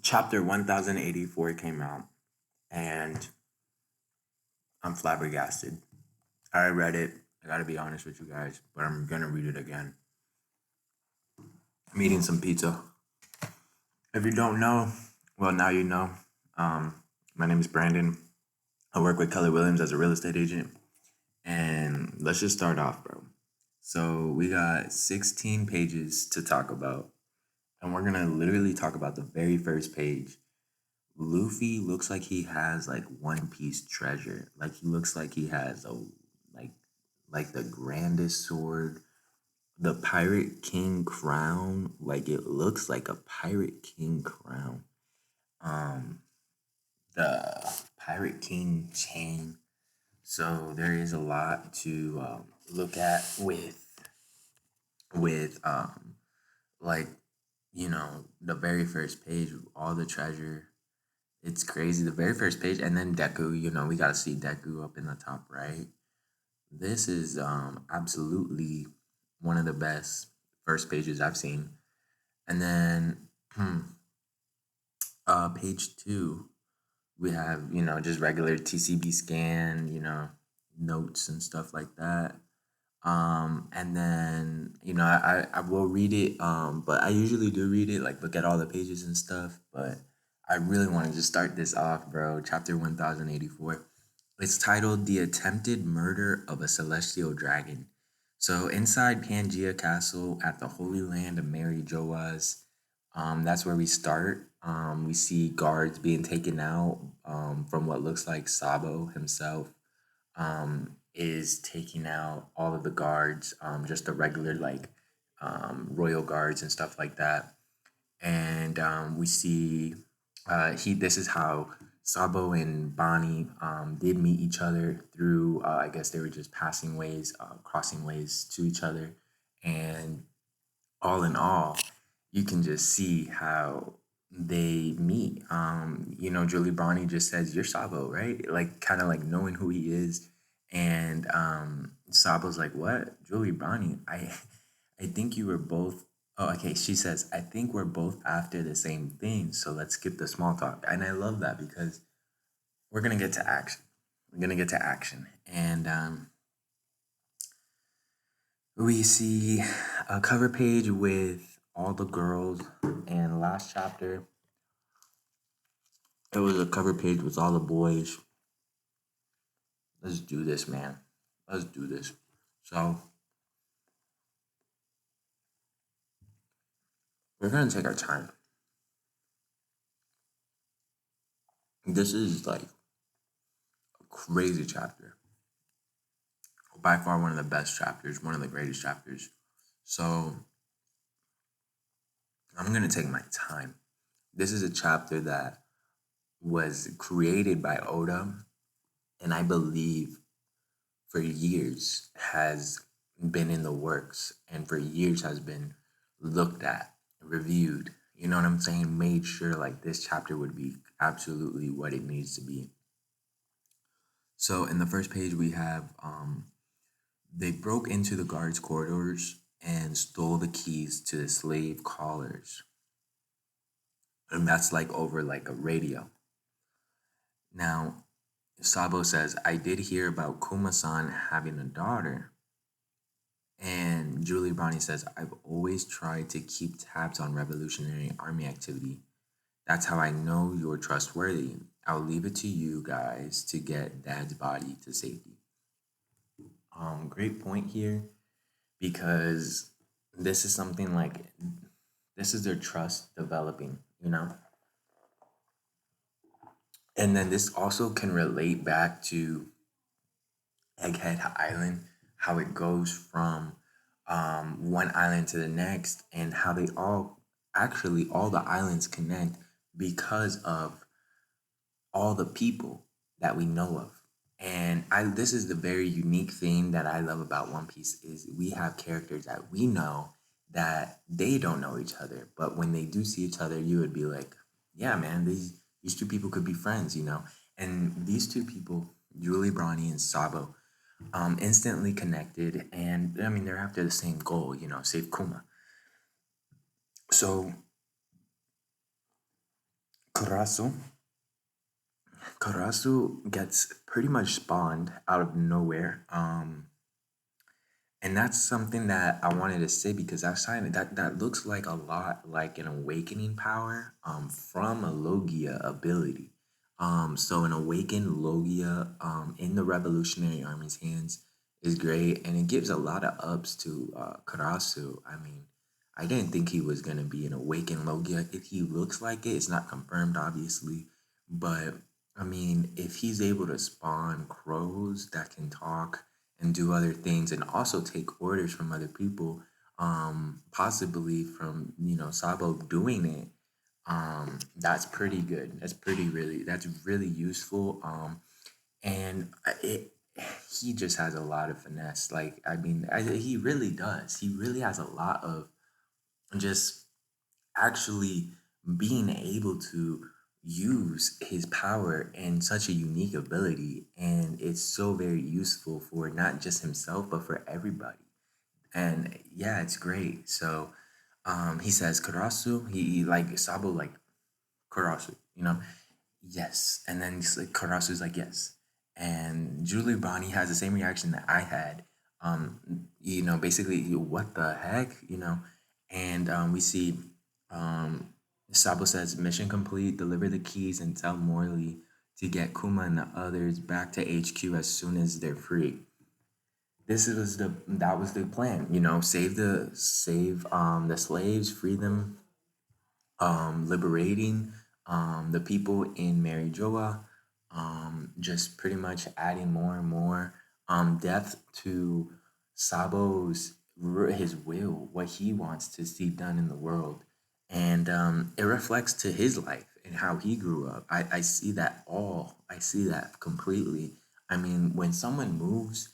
Chapter 1084 came out, and I'm flabbergasted. I read it. I gotta be honest with you guys, but I'm gonna read it again. I'm eating some pizza. If you don't know, well, now you know. My name is Brandon. I work with Keller Williams as a real estate agent. And let's just start off, bro. So we got 16 pages to talk about. And we're gonna literally talk about the very first page. Luffy looks like he has like One Piece treasure. Like he looks like he has a like like the grandest sword, the Pirate King crown. Like it looks like a Pirate King crown. Um, the Pirate King chain. So there is a lot to look at with like the very first page, all the treasure. It's crazy. The very first page, and then Deku. We gotta see Deku up in the top right. This is absolutely one of the best first pages I've seen. And then page two, we have just regular TCB scan, notes and stuff like that. And then I will read it, but I usually do read it, like look at all the pages and stuff. But I really wanted to start this off, bro. Chapter 1084. It's titled "The Attempted Murder of a Celestial Dragon." So inside Pangea Castle at the Holy Land of Mary Joas, that's where we start. We see guards being taken out from what looks like Sabo himself is taking out all of the guards, just the regular like royal guards and stuff like that. And we see he. This is how Sabo and Bonnie did meet each other through. I guess they were just passing ways, crossing ways to each other, and all in all, you can just see how they meet. Julie Bonnie just says, "You're Sabo, right?" Like kind of like knowing who he is, and Sabo's like, "What, Julie Bonnie? I think you were both." Oh, okay. She says, "I think we're both after the same thing, so let's skip the small talk." And I love that because we're gonna get to action. We're gonna get to action, and we see a cover page with all the girls. And last chapter, it was a cover page with all the boys. Let's do this, man. Let's do this. So we're gonna take our time. This is like a crazy chapter. By far one of the best chapters, one of the greatest chapters. So I'm gonna take my time. This is a chapter that was created by Oda, and I believe for years has been in the works, and for years has been looked at, reviewed. You know what I'm saying? Made sure like this chapter would be absolutely what it needs to be. So in the first page we have they broke into the guards' corridors and stole the keys to the slave callers. And that's like over like a radio. Now, Sabo says, "I did hear about Kuma-san having a daughter." And Julie Bonnie says, "I've always tried to keep tabs on Revolutionary Army activity. That's how I know you're trustworthy. I'll leave it to you guys to get Dad's body to safety." Great point here because this is something like this is their trust developing, And then this also can relate back to Egghead Island, how it goes from one island to the next, and how they all the islands connect because of all the people that we know of. And this is the very unique thing that I love about One Piece is we have characters that we know that they don't know each other, but when they do see each other, you would be like, "Yeah, man, these two people could be friends." And these two people, Julie Bronny and Sabo, instantly connected, and I mean they're after the same goal, save Kuma. So Karasu. Karasu gets pretty much spawned out of nowhere. And that's something that I wanted to say because that looks like a lot like an awakening power from a Logia ability. So an awakened Logia in the Revolutionary Army's hands is great, and it gives a lot of ups to Karasu. I mean, I didn't think he was gonna be an awakened Logia. If he looks like it, it's not confirmed, obviously, but I mean, if he's able to spawn crows that can talk and do other things and also take orders from other people, possibly from, Sabo doing it, that's pretty good. That's really useful. And it he just has a lot of finesse. Like, I mean, he really does. He really has a lot of just actually being able to use his power in such a unique ability, and it's so very useful for not just himself but for everybody. And yeah, it's great. So he says Karasu, he like Sabo, like, Karasu, yes. And then he's like, Karasu's like, yes. And Julie Bonnie has the same reaction that I had. Basically, what the heck, And we see um, Sabo says, mission complete, deliver the keys and tell Morley to get Kuma and the others back to HQ as soon as they're free. That was the plan, save the slaves, free them, liberating the people in Mary Joa, just pretty much adding more and more depth to his will, what he wants to see done in the world, and it reflects to his life and how he grew up. I see that all. I see that completely. I mean, when someone moves,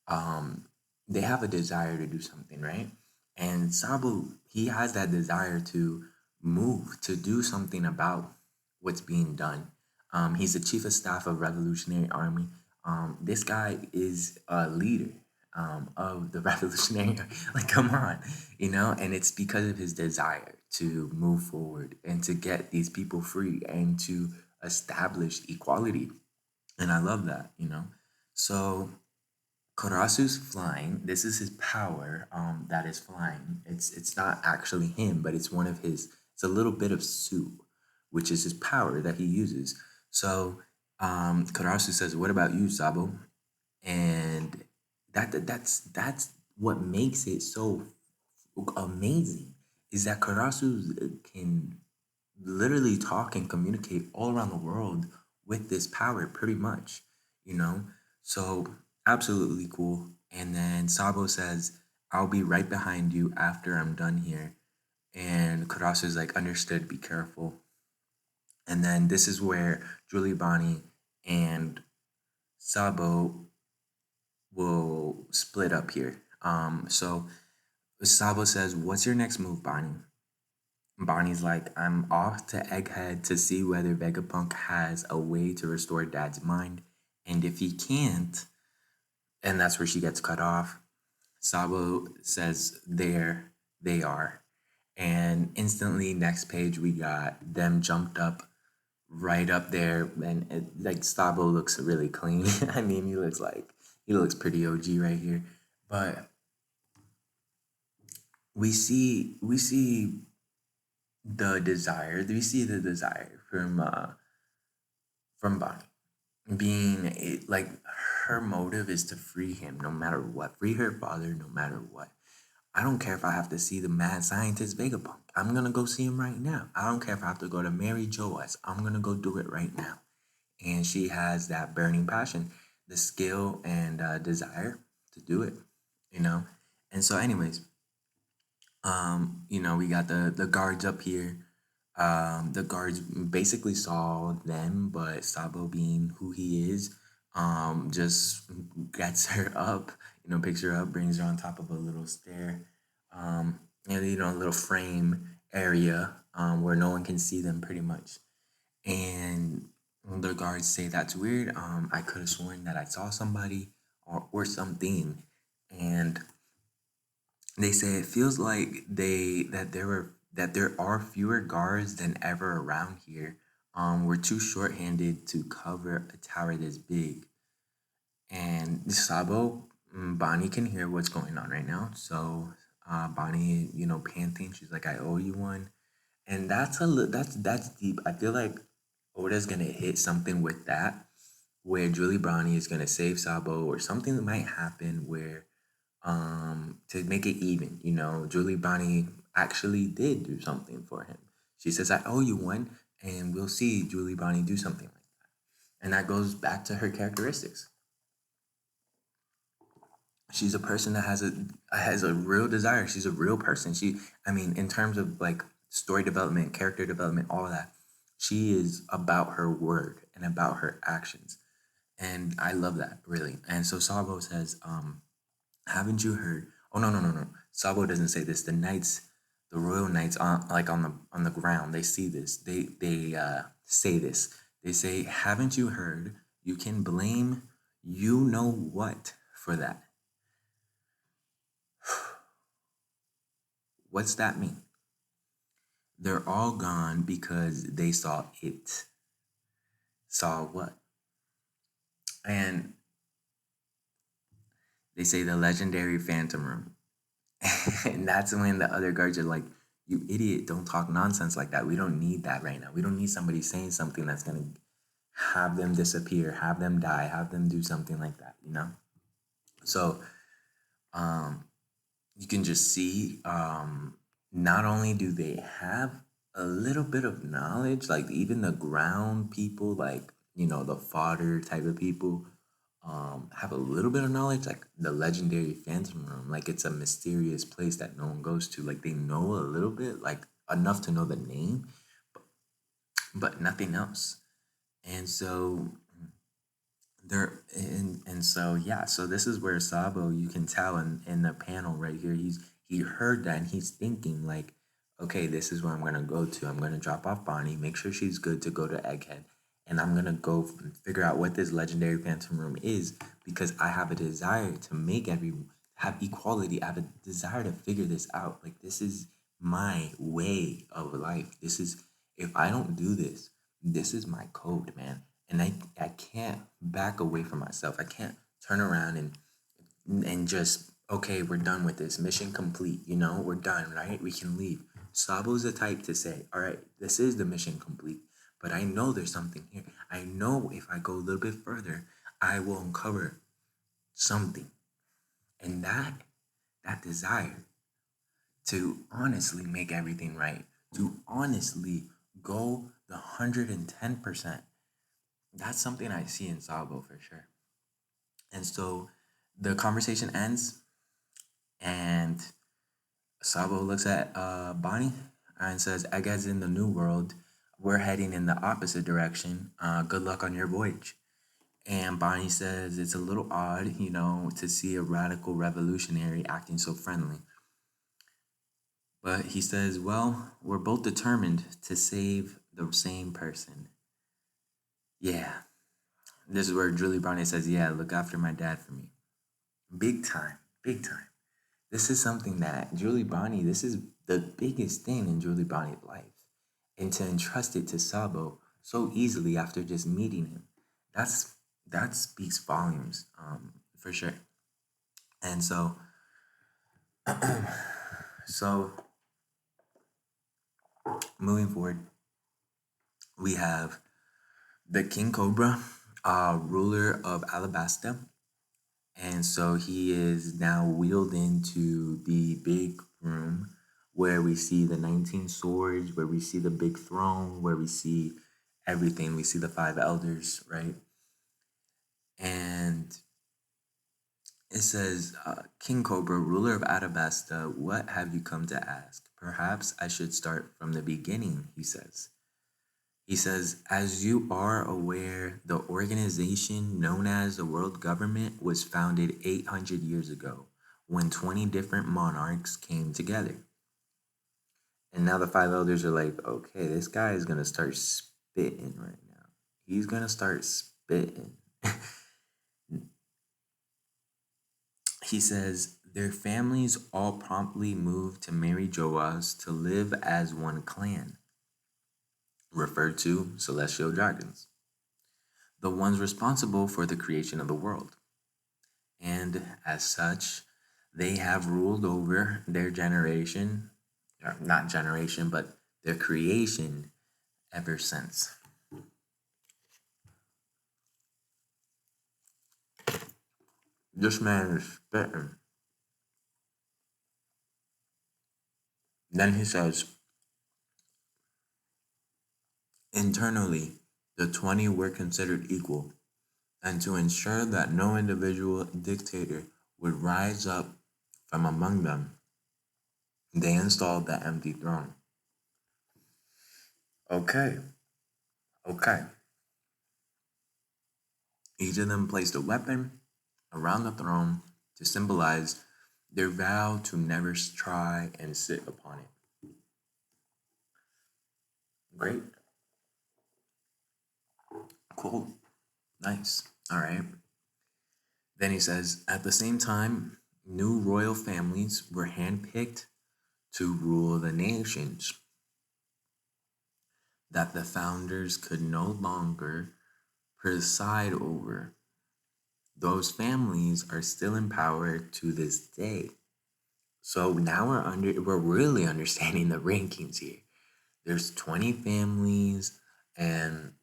um, they have a desire to do something, right? And Sabu, he has that desire to move, to do something about what's being done. He's the chief of staff of Revolutionary Army. This guy is a leader of the Revolutionary Army. Like, come on, and it's because of his desire to move forward and to get these people free and to establish equality. And I love that. So Karasu's flying. This is his power that is flying. It's not actually him, but it's one of his. It's a little bit of Su, which is his power that he uses. So Karasu says, "What about you, Sabo?" And that's what makes it so amazing is that Karasu can literally talk and communicate all around the world with this power pretty much, you know? So absolutely cool. And then Sabo says, I'll be right behind you after I'm done here. And Karasu is like, understood, be careful. And then this is where Julie Bonnie and Sabo will split up here. So Sabo says, what's your next move, Bonnie? Bonnie's like, I'm off to Egghead to see whether Vegapunk has a way to restore Dad's mind. And if he can't, and that's where she gets cut off, Sabo says, there they are. And instantly, next page, we got them jumped up right up there. And like, Sabo looks really clean. I mean, he looks pretty OG right here. But we see the desire from Bonnie being like her motive is to free him no matter what, free her father no matter what. I don't care if I have to see the mad scientist Vegapunk. I'm gonna go see him right now. I don't care if I have to go to Mary Joas. I'm gonna go do it right now. And she has that burning passion, the skill and desire to do it. You know. And so, anyways, we got the guards up here. The guards basically saw them, but Sabo, being who he is, just gets her up, picks her up, brings her on top of a little stair, and a little frame area where no one can see them pretty much. And the guards say that's weird. I could have sworn that I saw somebody or something, and they say it feels like there are fewer guards than ever around here. we're too short-handed to cover a tower this big. And Sabo, Bonnie can hear what's going on right now. So Bonnie, panting. She's like, "I owe you one," and that's deep. I feel like Oda's gonna hit something with that, where Julie Bonnie is gonna save Sabo, or something that might happen where, to make it even. Julie Bonnie actually did do something for him. She says, "I owe you one," and we'll see Julie Bonnie do something like that, and that goes back to her characteristics. She's a person that has a real desire. She's a real person. I mean, in terms of like story development, character development, all of that, she is about her word and about her actions, and I love that really. And so Sabo says, "Haven't you heard?" Oh, no, no, no, no. Sabo doesn't say this. The royal knights on the ground, they see this. They say this. They say, "Haven't you heard? You can blame you know what for that." What's that mean? They're all gone because they saw it. Saw what? And they say the legendary Phantom Room. And that's when the other guards are like, "You idiot, don't talk nonsense like that. We don't need that right now. We don't need somebody saying something that's going to have them disappear, have them die, have them do something like that?" So um, you can just see, not only do they have a little bit of knowledge, like even the ground people, like the fodder type of people, have a little bit of knowledge, like the legendary Phantom Room, like it's a mysterious place that no one goes to, like they know a little bit, like enough to know the name, but nothing else. And so so yeah, so this is where Sabo, you can tell in the panel right here, he heard that and he's thinking like, "Okay, this is where I'm gonna go to. I'm gonna drop off Bonnie, make sure she's good to go to Egghead, and I'm gonna go figure out what this legendary Phantom Room is, because I have a desire to make everyone have equality. I have a desire to figure this out. Like this is my way of life. This is, if I don't do this, this is my code, man. And I can't back away from myself. I can't turn around and just, okay, we're done with this. Mission complete, we're done, right? We can leave." Sabo's the type to say, "All right, this is the mission complete, but I know there's something here. I know if I go a little bit further, I will uncover something." And that desire to honestly make everything right, to honestly go the 110%, that's something I see in Sabo for sure. And so the conversation ends, and Sabo looks at Bonnie and says, "Egghead's in the new world. We're heading in the opposite direction. Good luck on your voyage." And Bonnie says, "It's a little odd, to see a radical revolutionary acting so friendly." But he says, "Well, we're both determined to save the same person." Yeah, this is where Julie Bonnie says, "Yeah, look after my dad for me." Big time, big time. This is something that Julie Bonnie, this is the biggest thing in Julie Bonnie's life. And to entrust it to Sabo so easily after just meeting him, that's that speaks volumes, for sure. And so moving forward, we have the King Cobra, ruler of Alabasta. And so he is now wheeled into the big room where we see the 19 swords, where we see the big throne, where we see everything. We see the five elders, right? And it says, "King Cobra, ruler of Alabasta, what have you come to ask? Perhaps I should start from the beginning," he says. He says, "As you are aware, the organization known as the World Government was founded 800 years ago when 20 different monarchs came together." And now the five elders are like, "Okay, this guy is going to start spitting right now. He's going to start spitting." He says, "Their families all promptly moved to Mary Joas to live as one clan. referred to celestial dragons, the ones responsible for the creation of the world. And as such, they have ruled over their generation, or not generation, but their creation ever since. This man is spitting. Then he says, internally, the 20 were considered equal, and to ensure that no individual dictator would rise up from among them, they installed the empty throne. Okay, okay. Each of them placed a weapon around the throne to symbolize their vow to never try and sit upon it. Great. Cool. Nice. All right. Then he says, at the same time, new royal families were handpicked to rule the nations that the founders could no longer preside over. Those families are still in power to this day. So now we're really understanding the rankings here. There's 20 families, and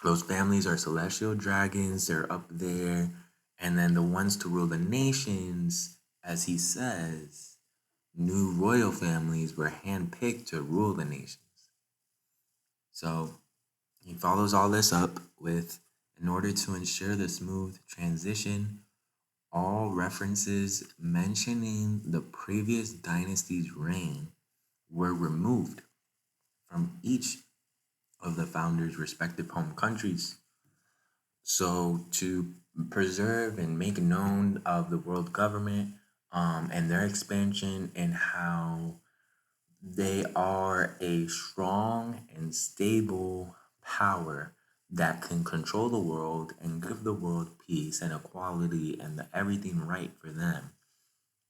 those families are celestial dragons, they're up there. And then the ones to rule the nations, as he says, new royal families were handpicked to rule the nations. So he follows all this up with, in order to ensure the smooth transition, all references mentioning the previous dynasty's reign were removed from each of the founders' respective home countries. So to preserve and make known of the world government and their expansion and how they are a strong and stable power that can control the world and give the world peace and equality and everything right for them.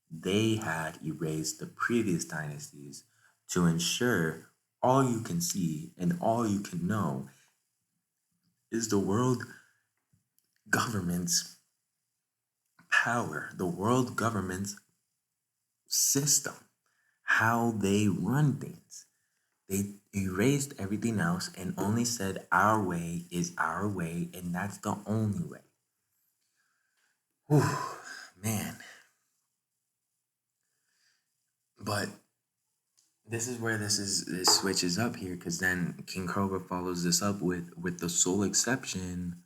They had erased the previous dynasties to ensure all you can see and all you can know is the world government's power, the world government's system, how they run things. They erased everything else and only said our way is our way, and that's the only way. Whew, man. But this is where this switches up here, because then King Cobra follows this up with the sole exception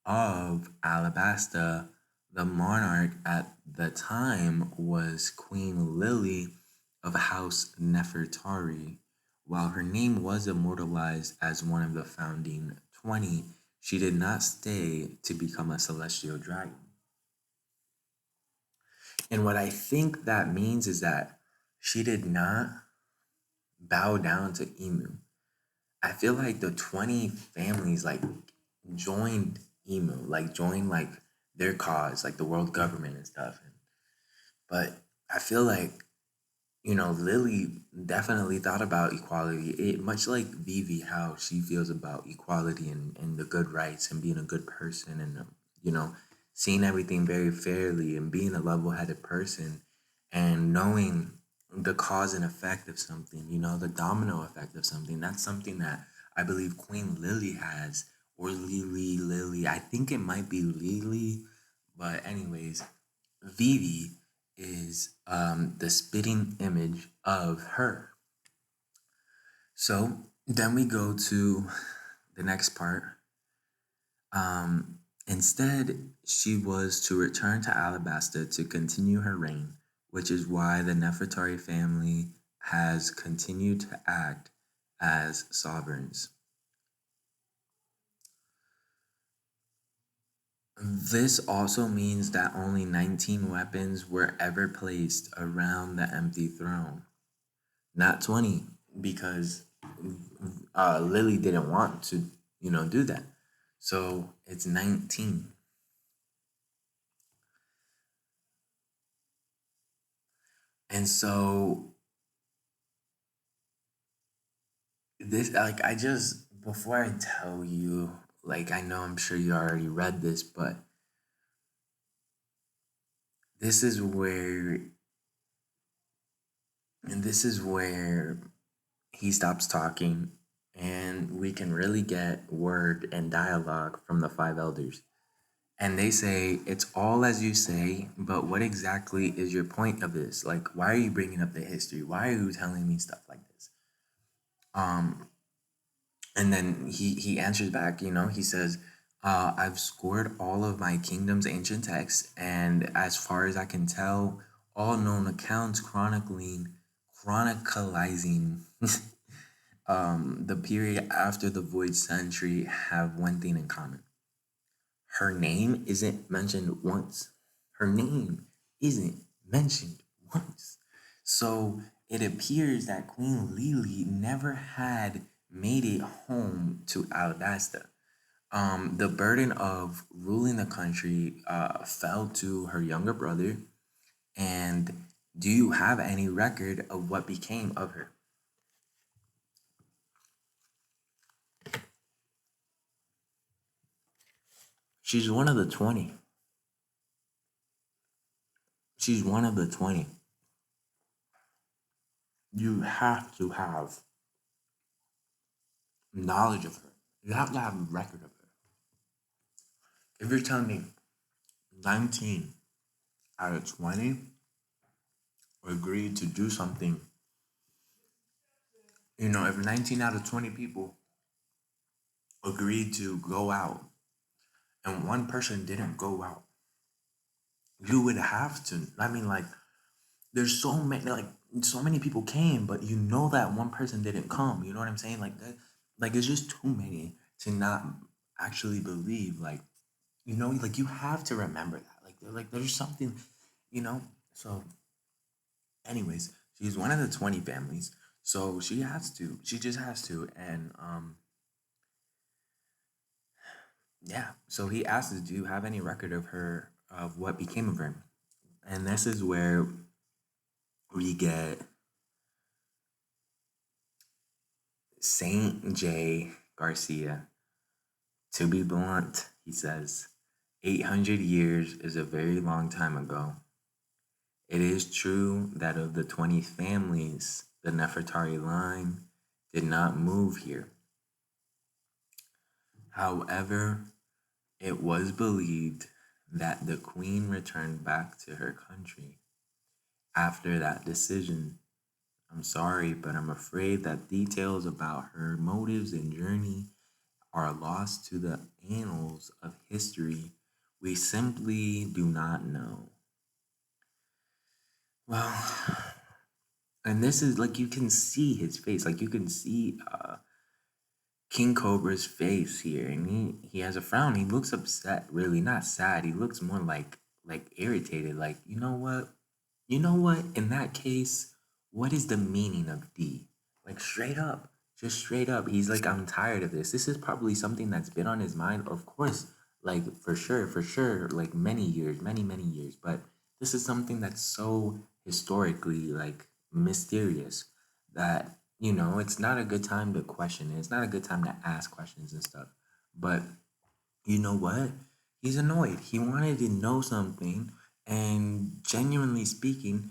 of Alabasta. The monarch at the time was Queen Lily of House Nefertari. While her name was immortalized as one of the founding 20, she did not stay to become a celestial dragon. And what I think that means is that she did not bow down to Emu. I feel like the 20 families like joined Emu, like joined like their cause, like the world government and stuff. But I feel like, Lily definitely thought about equality. Much like Vivi, how she feels about equality and the good rights and being a good person and, seeing everything very fairly and being a level-headed person and knowing the cause and effect of something, the domino effect of something. That's something that I believe Queen Lily has, or Lily. I think it might be Lily, but anyways, Vivi is the spitting image of her. So then we go to the next part. Instead, she was to return to Alabasta to continue her reign, which is why the Nefertari family has continued to act as sovereigns. This also means that only 19 weapons were ever placed around the empty throne, not 20, because Lily didn't want to, do that. So it's 19. And so this, like, before I tell you, like, I know I'm sure you already read this, but this is where, and this is where he stops talking, and we can really get word and dialogue from the five elders. And they say, "It's all as you say, but what exactly is your point of this? Like, why are you bringing up the history? Why are you telling me stuff like this?" Um, and then he answers back, he says, "I've scored all of my kingdom's ancient texts, and as far as I can tell, all known accounts chronicalizing the period after the void century have one thing in common. Her name isn't mentioned once. Her name isn't mentioned once. So it appears that Queen Lily never had made it home to Alabasta. The burden of ruling the country fell to her younger brother. And do you have any record of what became of her?" She's one of the 20. She's one of the 20. You have to have knowledge of her. You have to have a record of her. If you're telling me 19 out of 20 agreed to do something, if 19 out of 20 people agreed to go out and one person didn't go out, you would have to. I mean, like, there's so many people came, but that one person didn't come. You know what I'm saying? Like that, like it's just too many to not actually believe. Like you have to remember that. Like there's something, you know. So, anyways, she's one of the 20 families, so she has to. She just has to, and yeah. So he asks, "Do you have any record of her of what became of her?" And this is where we get Saint J. Garcia. To be blunt, he says, 800 years is a very long time ago. It is true that of the 20 families, the Nefertari line did not move here. However, it was believed that the queen returned back to her country after that decision. I'm sorry, but I'm afraid that details about her motives and journey are lost to the annals of history. We simply do not know. Well, and this is like you can see his face, like you can see King Cobra's face here, and he has a frown. He looks upset, really, not sad. He looks more like irritated. Like, you know what? In that case, what is the meaning of D? Like straight up, just straight up. He's like, I'm tired of this. This is probably something that's been on his mind, of course, like for sure, like many years, many years. But this is something that's so historically like mysterious that it's not a good time to question it. It's not a good time to ask questions and stuff. But you know what? He's annoyed. He wanted to know something, and genuinely speaking,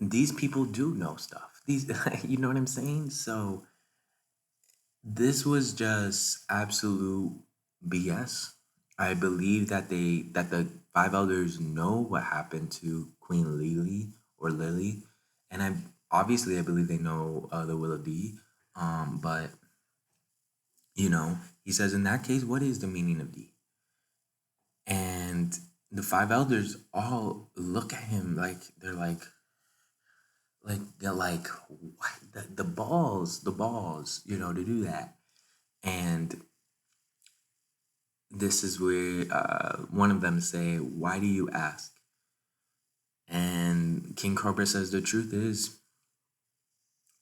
these people do know stuff. These, you know what I'm saying? So this was just absolute BS. I believe that the five elders know what happened to Queen Lily or Lily, and I believe they know the will of D. But he says in that case, what is the meaning of D? And the five elders all look at him like they're like what the balls to do that. And this is where one of them say, "Why do you ask?" And King Cobra says, "The truth is,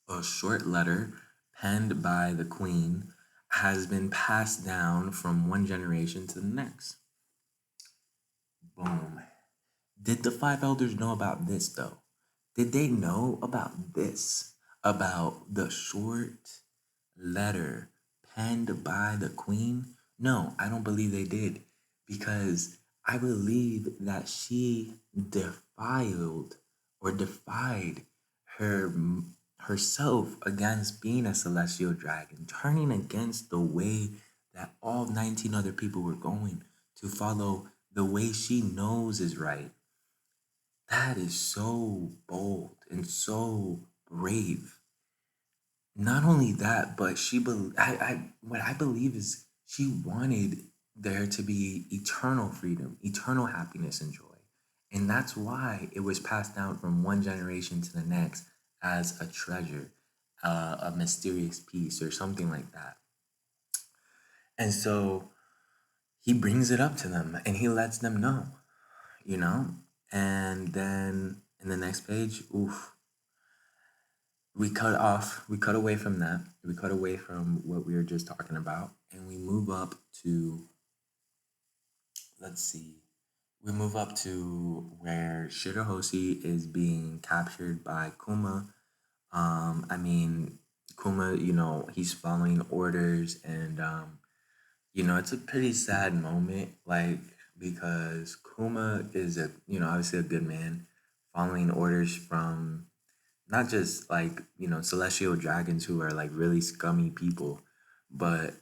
a short letter penned by the queen has been passed down from one generation to the next." Boom. Did the five elders know about this though? Did they know about this? About the short letter penned by the queen? No, I don't believe they did, because I believe that she defiled or defied her herself against being a celestial dragon, turning against the way that all 19 other people were going to follow the way she knows is right. That is so bold and so brave. Not only that, but what I believe is she wanted there to be eternal freedom, eternal happiness and joy. And that's why it was passed down from one generation to the next as a treasure, a mysterious piece or something like that. And so he brings it up to them and he lets them know, you know? And then in the next page, oof, we cut away from that. We cut away from what we were just talking about, and we move up to, let's see, we move up to where Shirahoshi is being captured by Kuma. I mean, Kuma, he's following orders, and it's a pretty sad moment, like, because Kuma is obviously a good man, following orders from not just like celestial dragons who are like really scummy people, but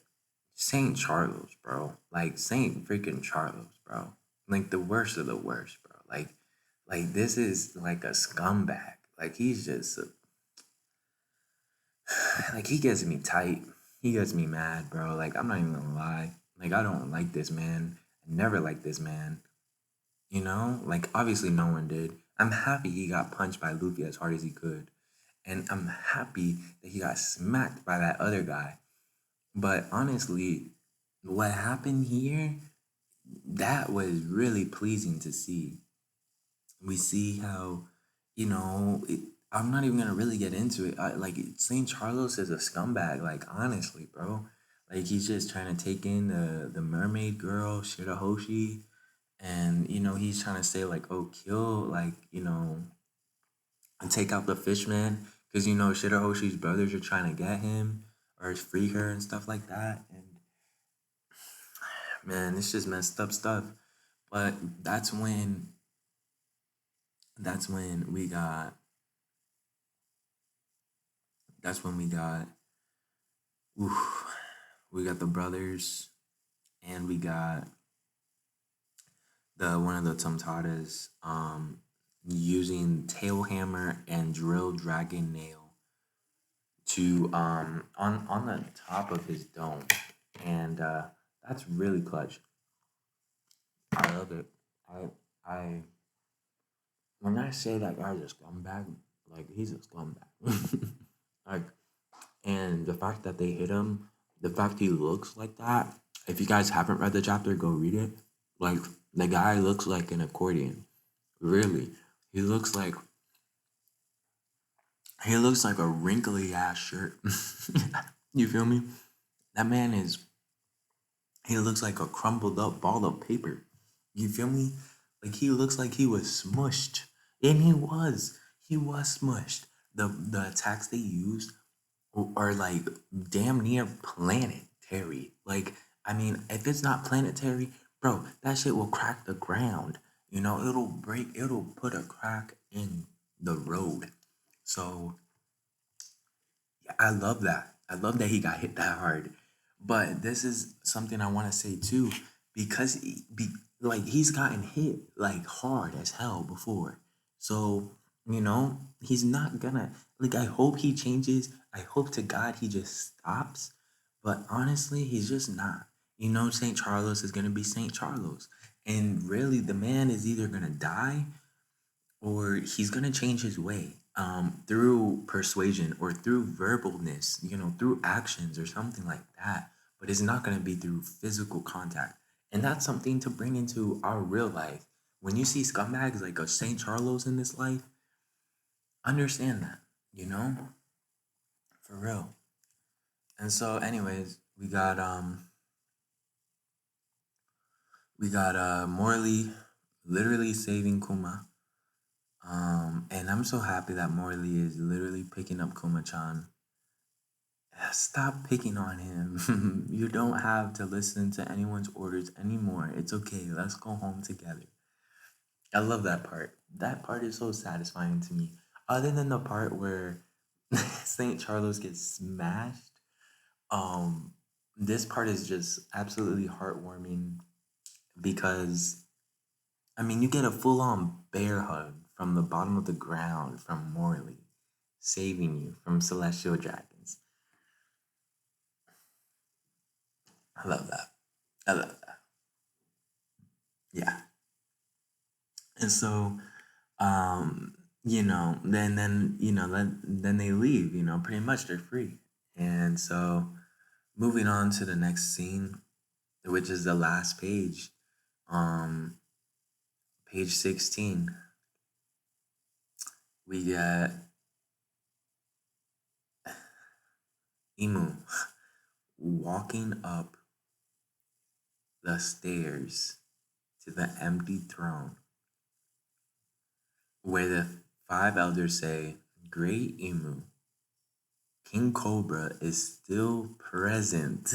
Saint Charles, bro. Like Saint freaking Charles, bro. Like the worst of the worst, bro. Like this is like a scumbag. Like he's just like he gets me tight. He gets me mad, bro. Like I'm not even gonna lie. Like I don't like this man. I never liked this man. Like obviously no one did. I'm happy he got punched by Luffy as hard as he could. And I'm happy that he got smacked by that other guy. But honestly, what happened here, that was really pleasing to see. We see how, I'm not even gonna really get into it. Like Saint Charlos is a scumbag. Like honestly, bro. Like he's just trying to take in the mermaid girl Shirahoshi, and he's trying to say like, oh, kill like and take out the fishman because Shirahoshi's brothers are trying to get him or free her and stuff like that. And man, it's just messed up stuff. But that's when we got that's when oof, we got the brothers and we got the one of the Tumtadas using tail hammer and drill dragon nail to on the top of his dome, and that's really clutch. I love it. I when I say that guy's a scumbag, like he's a scumbag. Like, and the fact that they hit him, the fact he looks like that. If you guys haven't read the chapter, go read it. Like the guy looks like an accordion. Really, he looks like he looks like a wrinkly ass shirt. You feel me? That man is. He looks like a crumbled up ball of paper. You feel me? Like he looks like he was smushed. And he was. He was smushed. The attacks they used are like damn near planetary. Like, I mean, if it's not planetary, bro, that shit will crack the ground. It'll put a crack in the road. So yeah, I love that. I love that he got hit that hard. But this is something I want to say too, because like he's gotten hit like hard as hell before. So, he's not gonna like I hope he changes. I hope to God he just stops. But honestly, he's just not. St. Charles is gonna be St. Charles. And really the man is either gonna die or he's going to change his way through persuasion or through verbalness, through actions or something like that. But it's not going to be through physical contact. And that's something to bring into our real life. When you see scumbags like a St. Charles in this life, understand that, for real. And so, anyways, we got Morley literally saving Kuma. And I'm so happy that Morley is literally picking up Kuma-chan. stop picking on him. You don't have to listen to anyone's orders anymore. It's okay. Let's go home together. I love that part. That part is so satisfying to me. Other than the part where St. Charles gets smashed, um, this part is just absolutely heartwarming because I mean you get a full on bear hug from the bottom of the ground from Morley, saving you from celestial dragons. I love that. I love that. Yeah. And so, then they leave. Pretty much they're free. And so, moving on to the next scene, which is the last page, um, page 16, we get Emu walking up the stairs to the empty throne, where the five elders say, "Great Emu, King Cobra is still present."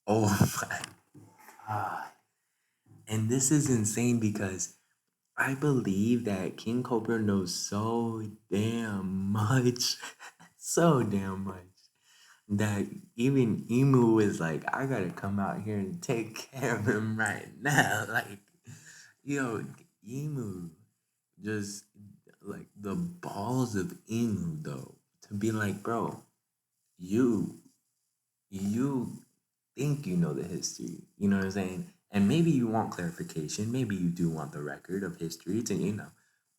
Oh my god. And this is insane because I believe that King Cobra knows so damn much, so damn much, that even Emu is like, I gotta come out here and take care of him right now. Like, yo, Emu, just like the balls of Emu, though, to be like, bro, you, you think you know the history. You know what I'm saying? And maybe you want clarification. Maybe you do want the record of history to,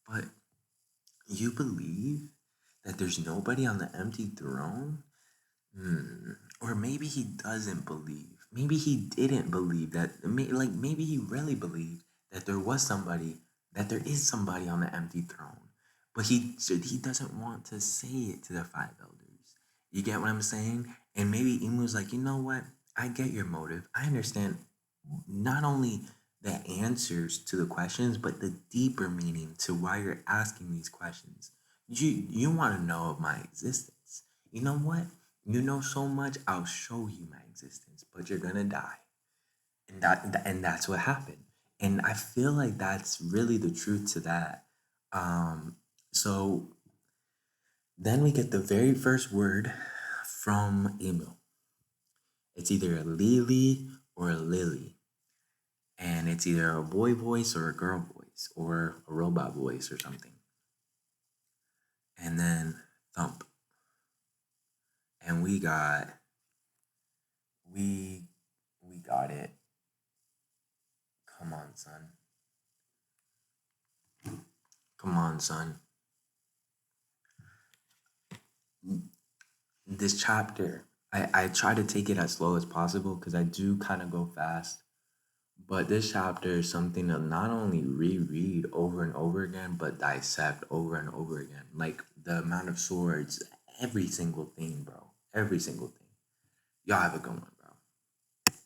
but you believe that there's nobody on the empty throne? Or maybe he doesn't believe. Maybe he didn't believe that. Maybe he really believed that there is somebody on the empty throne, but he doesn't want to say it to the five elders. You get what I'm saying? And maybe Emu's like, you know what? I get your motive. I understand not only the answers to the questions, but the deeper meaning to why you're asking these questions. You want to know of my existence. You know what? You know so much, I'll show you my existence, but you're gonna die. And that's what happened. And I feel like that's really the truth to that. So then we get the very first word from Emil. It's either a Lily or a Lily. And it's either a boy voice or a girl voice or a robot voice or something. And then thump. And we got it. Come on, son. Come on, son. This chapter, I try to take it as slow as possible because I do kind of go fast. But this chapter is something to not only reread over and over again, but dissect over and over again. Like the amount of swords, every single thing, bro. Every single thing. Y'all have a good one.